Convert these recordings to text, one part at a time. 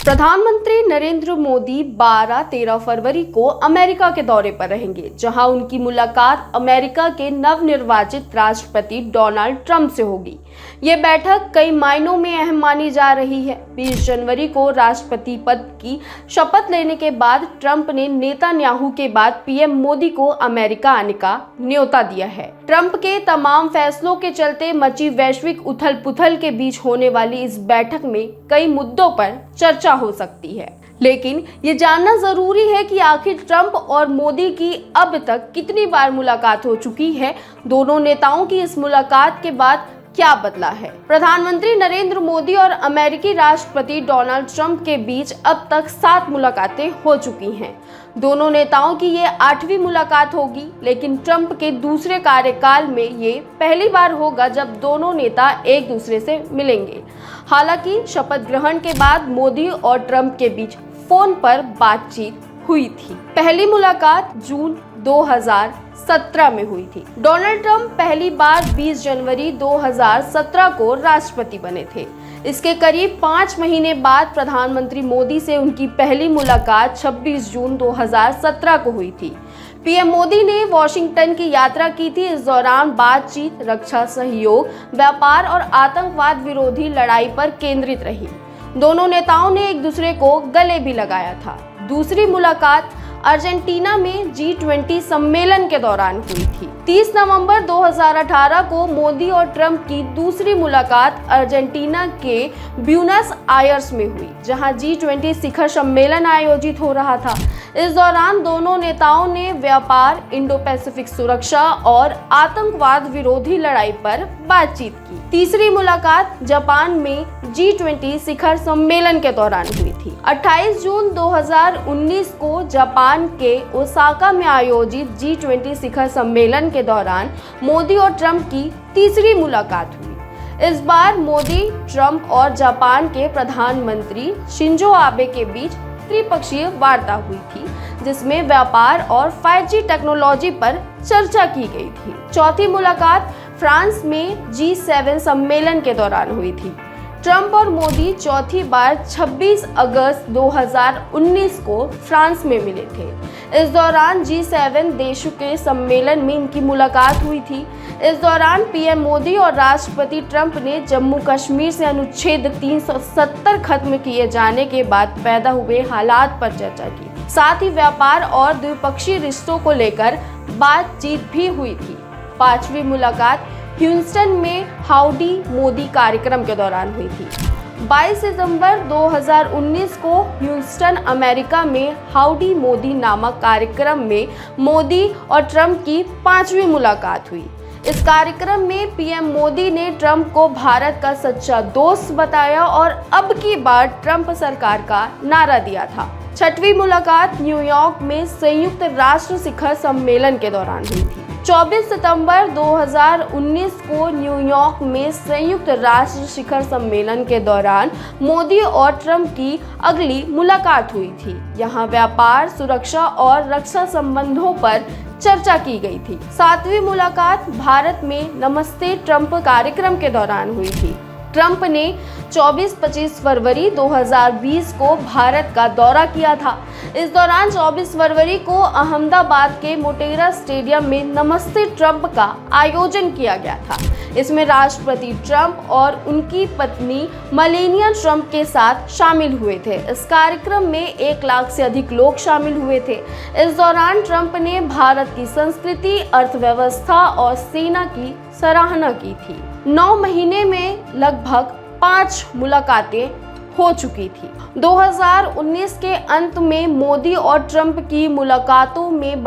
प्रधानमंत्री नरेंद्र मोदी 12-13 फरवरी को अमेरिका के दौरे पर रहेंगे, जहां उनकी मुलाकात अमेरिका के नवनिर्वाचित राष्ट्रपति डोनाल्ड ट्रंप से होगी। ये बैठक कई मायनों में अहम मानी जा रही है। 20 जनवरी को राष्ट्रपति पद की शपथ लेने के बाद ट्रंप ने नेतान्याहू के बाद पीएम मोदी को अमेरिका आने का न्योता दिया है। ट्रंप के तमाम फैसलों के चलते मची वैश्विक उथल-पुथल के बीच होने वाली इस बैठक में कई मुद्दों पर चर्चा हो सकती है, लेकिन ये जानना जरूरी है कि आखिर ट्रंप और मोदी की अब तक कितनी बार मुलाकात हो चुकी है। दोनों नेताओं की इस मुलाकात के बाद क्या बदला है। प्रधानमंत्री नरेंद्र मोदी और अमेरिकी राष्ट्रपति डोनाल्ड ट्रंप के बीच अब तक 7 मुलाकातें हो चुकी हैं। दोनों नेताओं की ये 8वीं मुलाकात होगी, लेकिन ट्रंप के दूसरे कार्यकाल में ये पहली बार होगा जब दोनों नेता एक दूसरे से मिलेंगे। हालांकि शपथ ग्रहण के बाद मोदी और ट्रंप के बीच फोन पर बातचीत हुई थी। पहली मुलाकात जून 2017 में हुई थी। डोनाल्ड ट्रंप पहली बार 20 जनवरी 2017 को राष्ट्रपति बने थे। इसके करीब 5 महीने बाद प्रधानमंत्री मोदी से उनकी पहली मुलाकात 26 जून 2017 को हुई थी। पीएम मोदी ने वॉशिंगटन की यात्रा की थी। इस दौरान बातचीत रक्षा सहयोग, व्यापार और आतंकवाद विरोधी लड़ाई पर केंद्रित रही। दोनों नेताओं ने एक दूसरे को गले भी लगाया था। दूसरी मुलाकात अर्जेंटीना में G20 सम्मेलन के दौरान हुई थी। 30 नवंबर 2018 को मोदी और ट्रंप की दूसरी मुलाकात अर्जेंटीना के ब्यूनस आयर्स में हुई, जहां G20 शिखर सम्मेलन आयोजित हो रहा था। इस दौरान दोनों नेताओं ने व्यापार, इंडो पैसिफिक सुरक्षा और आतंकवाद विरोधी लड़ाई पर बातचीत की। तीसरी मुलाकात जापान में G20 शिखर सम्मेलन के दौरान हुई थी। 28 जून 2019 को जापान के ओसाका में आयोजित G20 शिखर सम्मेलन के दौरान मोदी और ट्रंप की तीसरी मुलाकात हुई। इस बार मोदी, ट्रंप और जापान के प्रधानमंत्री शिंजो आबे के बीच त्रिपक्षीय वार्ता हुई थी, जिसमें व्यापार और 5G टेक्नोलॉजी पर चर्चा की गई थी। चौथी मुलाकात फ्रांस में G7 सम्मेलन के दौरान हुई थी। ट्रंप और मोदी चौथी बार 26 अगस्त 2019 को फ्रांस में मिले थे। इस दौरान G7 देशों के सम्मेलन में इनकी मुलाकात हुई थी। इस दौरान पीएम मोदी और राष्ट्रपति ट्रंप ने जम्मू कश्मीर से अनुच्छेद 370 खत्म किए जाने के बाद पैदा हुए हालात पर चर्चा की। साथ ही व्यापार और द्विपक्षीय रिश्तों को लेकर बातचीत भी हुई थी। 5वीं मुलाकात ह्यूस्टन में हाउडी मोदी कार्यक्रम के दौरान हुई थी। 22 सितंबर 2019 को ह्यूस्टन, अमेरिका में हाउडी मोदी नामक कार्यक्रम में मोदी और ट्रंप की 5वीं मुलाकात हुई। इस कार्यक्रम में पीएम मोदी ने ट्रंप को भारत का सच्चा दोस्त बताया और अब की बार ट्रंप सरकार का नारा दिया था। 6वीं मुलाकात न्यूयॉर्क में संयुक्त राष्ट्र शिखर सम्मेलन के दौरान हुई थी। 24 सितंबर 2019 को न्यूयॉर्क में संयुक्त राष्ट्र शिखर सम्मेलन के दौरान मोदी और ट्रंप की अगली मुलाकात हुई थी। यहां व्यापार, सुरक्षा और रक्षा संबंधों पर चर्चा की गई थी। 7वीं मुलाकात भारत में नमस्ते ट्रंप कार्यक्रम के दौरान हुई थी। ट्रंप ने 24-25 फरवरी 2020 को भारत का दौरा किया था। इस दौरान 24 फरवरी को अहमदाबाद के मोटेरा स्टेडियम में नमस्ते ट्रंप का आयोजन किया गया था। इसमें राष्ट्रपति ट्रंप और उनकी पत्नी मेलानिया ट्रंप के साथ शामिल हुए थे। इस कार्यक्रम में 1 लाख से अधिक लोग शामिल हुए थे। इस दौरान ट्रंप ने भारत की संस्कृति, अर्थव्यवस्था और सेना की सराहना की थी। 9 महीने में लगभग 5 मुलाकातें हो चुकी थी। 2019 के अंत में मोदी और ट्रंप की मुलाकातों में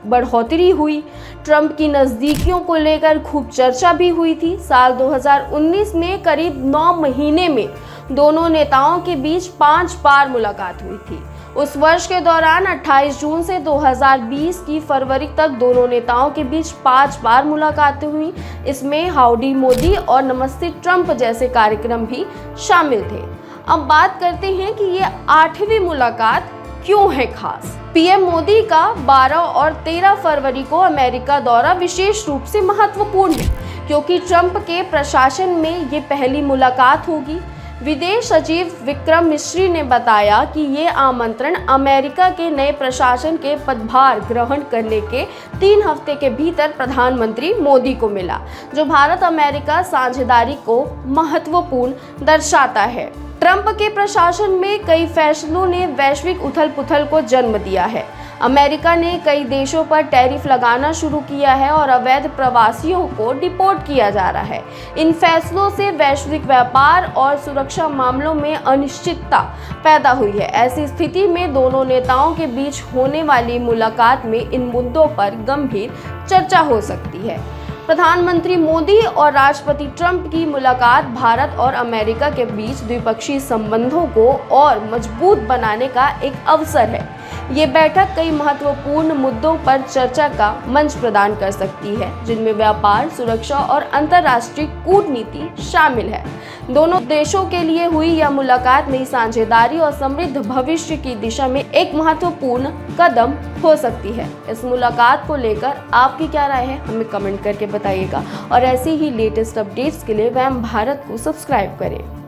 बढ़ोतरी हुई। ट्रंप की नज़दीकियों को लेकर खूब चर्चा भी हुई थी। साल 2019 में करीब 9 महीने में दोनों नेताओं के बीच 5 बार मुलाकात हुई थी। उस वर्ष के दौरान 28 जून से 2020 की फरवरी तक दोनों नेताओं के बीच 5 बार मुलाकातें हुई। इसमें हाउडी मोदी और नमस्ते ट्रंप जैसे कार्यक्रम भी शामिल थे। अब बात करते हैं कि ये 8वीं मुलाकात क्यों है खास। पीएम मोदी का 12 और 13 फरवरी को अमेरिका दौरा विशेष रूप से महत्वपूर्ण है, क्योंकि ट्रंप के प्रशासन में ये पहली मुलाकात होगी। विदेश सचिव विक्रम मिश्री ने बताया कि ये आमंत्रण अमेरिका के नए प्रशासन के पदभार ग्रहण करने के 3 हफ्ते के भीतर प्रधानमंत्री मोदी को मिला, जो भारत अमेरिका साझेदारी को महत्वपूर्ण दर्शाता है। ट्रंप के प्रशासन में कई फैसलों ने वैश्विक उथल-पुथल को जन्म दिया है। अमेरिका ने कई देशों पर टैरिफ लगाना शुरू किया है और अवैध प्रवासियों को डिपोर्ट किया जा रहा है। इन फैसलों से वैश्विक व्यापार और सुरक्षा मामलों में अनिश्चितता पैदा हुई है। ऐसी स्थिति में दोनों नेताओं के बीच होने वाली मुलाकात में इन मुद्दों पर गंभीर चर्चा हो सकती है। प्रधानमंत्री मोदी और राष्ट्रपति ट्रंप की मुलाकात भारत और अमेरिका के बीच द्विपक्षीय संबंधों को और मजबूत बनाने का एक अवसर है। ये बैठक कई महत्वपूर्ण मुद्दों पर चर्चा का मंच प्रदान कर सकती है, जिनमें व्यापार, सुरक्षा और अंतर्राष्ट्रीय कूटनीति शामिल है। दोनों देशों के लिए हुई यह मुलाकात नई साझेदारी और समृद्ध भविष्य की दिशा में एक महत्वपूर्ण कदम हो सकती है। इस मुलाकात को लेकर आपकी क्या राय है, हमें कमेंट करके बताइएगा और ऐसी ही लेटेस्ट अपडेट्स के लिए वैम भारत को सब्सक्राइब करें।